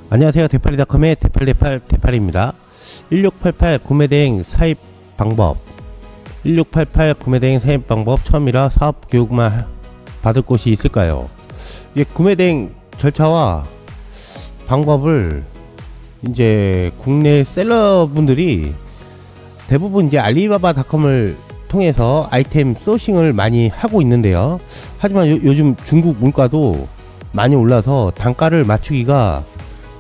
안녕하세요. 대팔이닷컴의 대팔입니다. 1688 구매대행 사입 방법, 1688 구매대행 사입 방법 처음이라 사업 교육만 받을 곳이 있을까요? 이게 구매대행 절차와 방법을 이제 국내 셀러분들이 대부분 이제 알리바바닷컴을 통해서 아이템 소싱을 많이 하고 있는데요. 하지만 요즘 중국 물가도 많이 올라서 단가를 맞추기가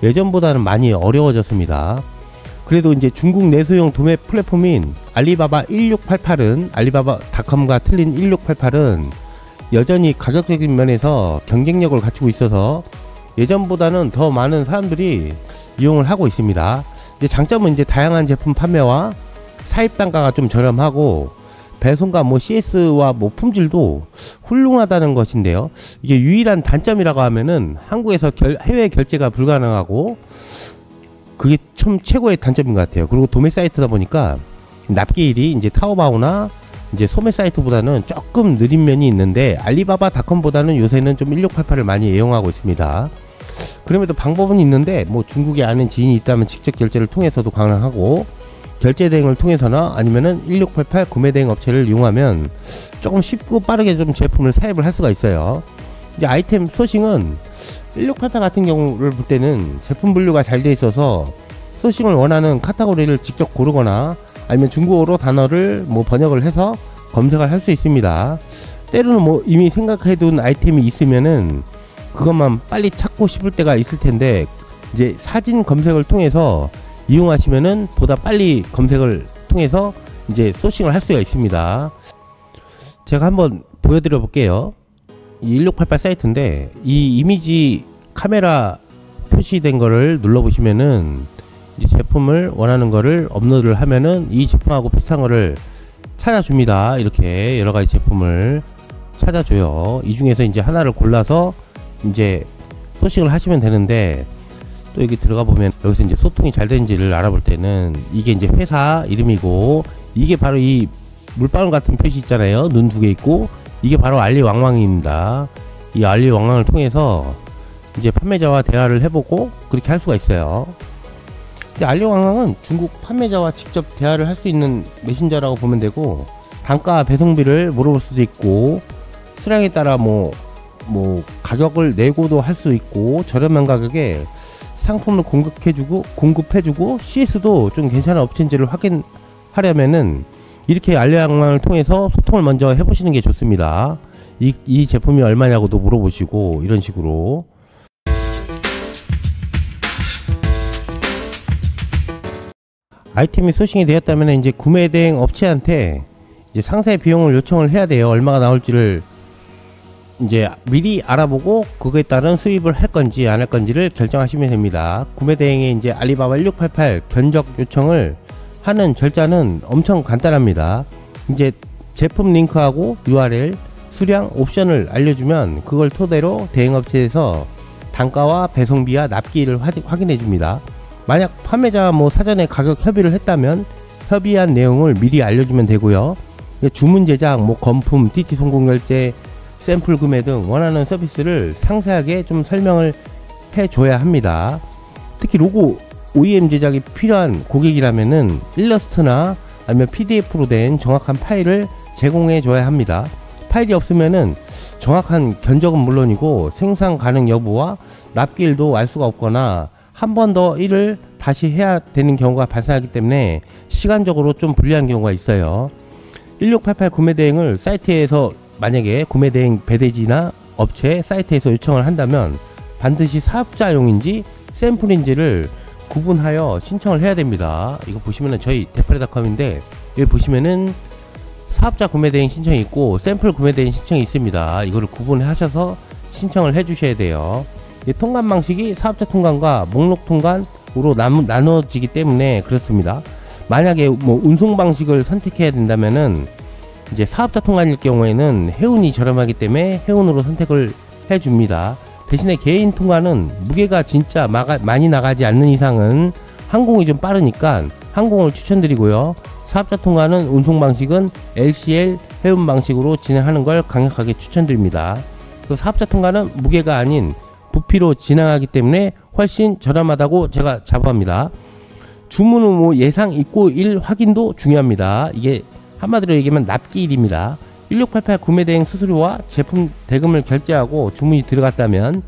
예전보다는 많이 어려워졌습니다. 그래도 이제 중국 내수용 도매 플랫폼인 알리바바 1688은, 알리바바닷컴과 틀린 1688은 여전히 가격적인 면에서 경쟁력을 갖추고 있어서 예전보다는 더 많은 사람들이 이용을 하고 있습니다. 이제 장점은 이제 다양한 제품 판매와 사입 단가가 좀 저렴하고 배송과 CS와 품질도 훌륭하다는 것인데요. 이게 유일한 단점이라고 하면은 한국에서 해외 결제가 불가능하고, 그게 참 최고의 단점인 것 같아요. 그리고 도매 사이트다 보니까 납기일이 이제 타오바오나 이제 소매 사이트보다는 조금 느린 면이 있는데, 알리바바닷컴보다는 요새는 좀 1688을 많이 이용하고 있습니다. 그럼에도 방법은 있는데, 중국에 아는 지인이 있다면 직접 결제를 통해서도 가능하고, 결제 대행을 통해서나 아니면은 1688 구매대행 업체를 이용하면 조금 쉽고 빠르게 좀 제품을 사입을 할 수가 있어요. 이제 아이템 소싱은 1688 같은 경우를 볼 때는 제품 분류가 잘 돼 있어서 소싱을 원하는 카테고리를 직접 고르거나 아니면 중국어로 단어를 번역을 해서 검색을 할 수 있습니다. 때로는 이미 생각해둔 아이템이 있으면은 그것만 빨리 찾고 싶을 때가 있을 텐데, 이제 사진 검색을 통해서 이용하시면은 보다 빨리 검색을 통해서 이제 소싱을 할 수가 있습니다. 제가 한번 보여드려 볼게요. 이 1688 사이트인데, 이 이미지 카메라 표시된 거를 눌러 보시면은 이제 제품을 원하는 거를 업로드를 하면은 이 제품하고 비슷한 거를 찾아줍니다. 이렇게 여러 가지 제품을 찾아줘요. 이 중에서 이제 하나를 골라서 이제 소싱을 하시면 되는데, 또 여기 들어가 보면 여기서 이제 소통이 잘 되는지를 알아볼 때는 이게 이제 회사 이름이고, 이게 바로 이 물방울 같은 표시 있잖아요. 눈 두 개 있고, 이게 바로 알리왕왕입니다. 이 알리왕왕을 통해서 이제 판매자와 대화를 해보고 그렇게 할 수가 있어요. 근데 알리왕왕은 중국 판매자와 직접 대화를 할 수 있는 메신저라고 보면 되고, 단가 배송비를 물어볼 수도 있고, 수량에 따라 가격을 내고도 할 수 있고, 저렴한 가격에 상품을 공급해주고 CS도 좀 괜찮은 업체인지를 확인하려면은 이렇게 알리왕왕을 통해서 소통을 먼저 해보시는 게 좋습니다. 이 제품이 얼마냐고도 물어보시고, 이런 식으로. 아이템이 소싱이 되었다면 이제 구매 대행 업체한테 이제 상세 비용을 요청을 해야 돼요. 얼마가 나올지를 이제 미리 알아보고 그거에 따른 수입을 할 건지 안 할 건지를 결정하시면 됩니다. 구매 대행에 이제 알리바바 1688 견적 요청을 하는 절차는 엄청 간단합니다. 이제 제품 링크하고 URL, 수량, 옵션을 알려주면 그걸 토대로 대행업체에서 단가와 배송비와 납기일을 확인해 줍니다. 만약 판매자와 사전에 가격 협의를 했다면 협의한 내용을 미리 알려주면 되고요. 주문 제작, 건품, TT 송금 결제, 샘플 구매 등 원하는 서비스를 상세하게 좀 설명을 해줘야 합니다. 특히 로고 OEM 제작이 필요한 고객이라면은 일러스트나 아니면 PDF로 된 정확한 파일을 제공해 줘야 합니다. 파일이 없으면은 정확한 견적은 물론이고 생산 가능 여부와 납기일도 알 수가 없거나 한 번 더 일을 다시 해야 되는 경우가 발생하기 때문에 시간적으로 좀 불리한 경우가 있어요. 1688 구매대행을 사이트에서 만약에 구매대행 배대지나 업체 사이트에서 요청을 한다면 반드시 사업자용인지 샘플인지를 구분하여 신청을 해야 됩니다. 이거 보시면은 저희 대팔이닷컴인데, 여기 보시면은 사업자 구매대행 신청이 있고 샘플 구매대행 신청이 있습니다. 이거를 구분하셔서 신청을 해 주셔야 돼요. 통관 방식이 사업자 통관과 목록 통관으로 나눠지기 때문에 그렇습니다. 만약에 운송 방식을 선택해야 된다면은 이제 사업자 통관일 경우에는 해운이 저렴하기 때문에 해운으로 선택을 해줍니다. 대신에 개인 통관은 무게가 진짜 많이 나가지 않는 이상은 항공이 좀 빠르니까 항공을 추천드리고요. 사업자 통과는 운송 방식은 LCL 해운 방식으로 진행하는 걸 강력하게 추천드립니다. 그 사업자 통과는 무게가 아닌 부피로 진행하기 때문에 훨씬 저렴하다고 제가 자부합니다. 주문 후 예상 입고일 확인도 중요합니다. 이게 한마디로 얘기하면 납기일입니다. 1688 구매대행 수수료와 제품 대금을 결제하고 주문이 들어갔다면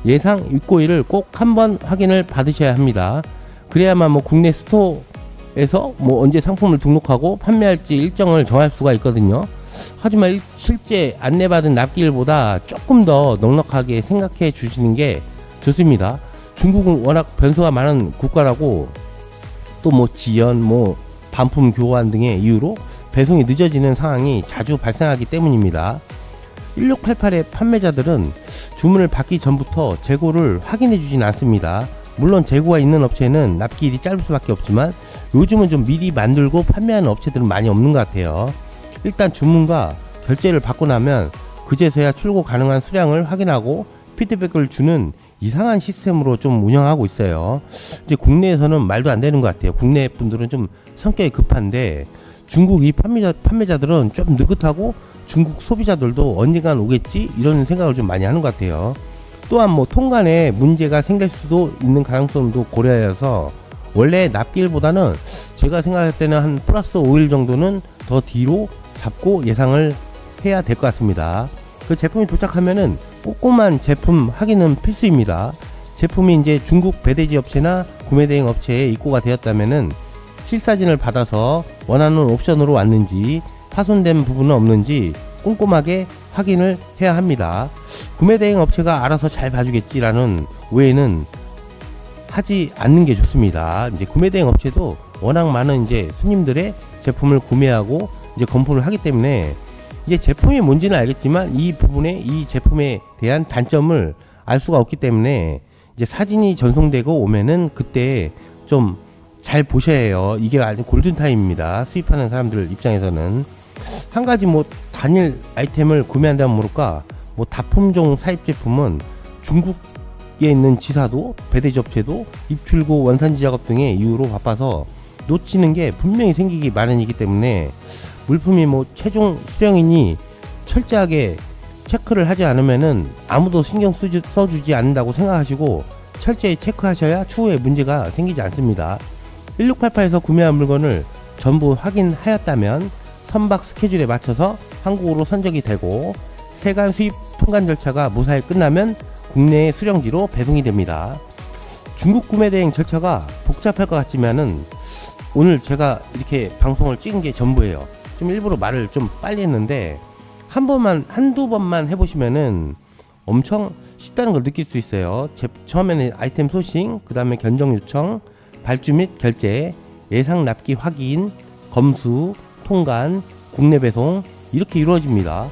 예상 입고일을 꼭 한번 확인을 받으셔야 합니다. 그래야만 국내 스토어에서 언제 상품을 등록하고 판매할지 일정을 정할 수가 있거든요. 하지만 실제 안내받은 납기일보다 조금 더 넉넉하게 생각해 주시는 게 좋습니다. 중국은 워낙 변수가 많은 국가라고 또 지연, 반품 교환 등의 이유로 배송이 늦어지는 상황이 자주 발생하기 때문입니다. 1688의 판매자들은 주문을 받기 전부터 재고를 확인해 주진 않습니다. 물론 재고가 있는 업체는 납기일이 짧을 수밖에 없지만 요즘은 좀 미리 만들고 판매하는 업체들은 많이 없는 것 같아요. 일단 주문과 결제를 받고 나면 그제서야 출고 가능한 수량을 확인하고 피드백을 주는 이상한 시스템으로 좀 운영하고 있어요. 이제 국내에서는 말도 안 되는 것 같아요. 국내 분들은 좀 성격이 급한데 중국 이 판매자들은 좀 느긋하고 중국 소비자들도 언젠간 오겠지 이런 생각을 좀 많이 하는 것 같아요. 또한 통관에 문제가 생길 수도 있는 가능성도 고려해서 원래 납기일보다는 제가 생각할 때는 한 플러스 5일 정도는 더 뒤로 잡고 예상을 해야 될 것 같습니다. 그 제품이 도착하면은 꼼꼼한 제품 확인은 필수입니다. 제품이 이제 중국 배대지 업체나 구매대행 업체에 입고가 되었다면은 실사진을 받아서 원하는 옵션으로 왔는지 파손된 부분은 없는지 꼼꼼하게 확인을 해야 합니다. 구매대행 업체가 알아서 잘 봐주겠지라는 오해는 하지 않는 게 좋습니다. 이제 구매대행 업체도 워낙 많은 이제 손님들의 제품을 구매하고 이제 검토를 하기 때문에 이제 제품이 뭔지는 알겠지만 이 부분에 이 제품에 대한 단점을 알 수가 없기 때문에 이제 사진이 전송되고 오면은 그때 좀 잘 보셔야 해요. 이게 아주 골든타임입니다. 수입하는 사람들 입장에서는 한 가지 단일 아이템을 구매한다면 모를까 다품종 사입 제품은 중국에 있는 지사도 배대지 업체도 입출고 원산지 작업 등의 이유로 바빠서 놓치는 게 분명히 생기기 마련이기 때문에 물품이 최종 수령인이 철저하게 체크를 하지 않으면은 아무도 신경 써주지 않는다고 생각하시고 철저히 체크하셔야 추후에 문제가 생기지 않습니다. 1688에서 구매한 물건을 전부 확인하였다면 선박 스케줄에 맞춰서 한국으로 선적이 되고 세관 수입 통관 절차가 무사히 끝나면 국내의 수령지로 배송이 됩니다. 중국 구매 대행 절차가 복잡할 것 같지만은 오늘 제가 이렇게 방송을 찍은 게 전부예요. 좀 일부러 말을 좀 빨리 했는데 한두 번만 해보시면은 엄청 쉽다는 걸 느낄 수 있어요. 처음에는 아이템 소싱, 그 다음에 견적 요청, 발주 및 결제, 예상 납기 확인, 검수, 통관, 국내 배송 이렇게 이루어집니다.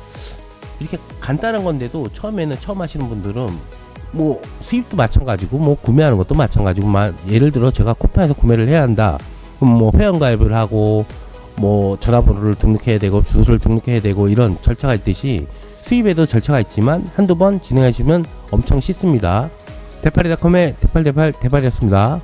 이렇게 간단한 건데도 처음에는 처음 하시는 분들은 수입도 마찬가지고 구매하는 것도 마찬가지고 예를 들어 제가 쿠팡에서 구매를 해야 한다. 그럼 회원가입을 하고 전화번호를 등록해야 되고 주소를 등록해야 되고 이런 절차가 있듯이 수입에도 절차가 있지만 한두 번 진행하시면 엄청 쉽습니다. 대파리닷컴의 대팔이었습니다.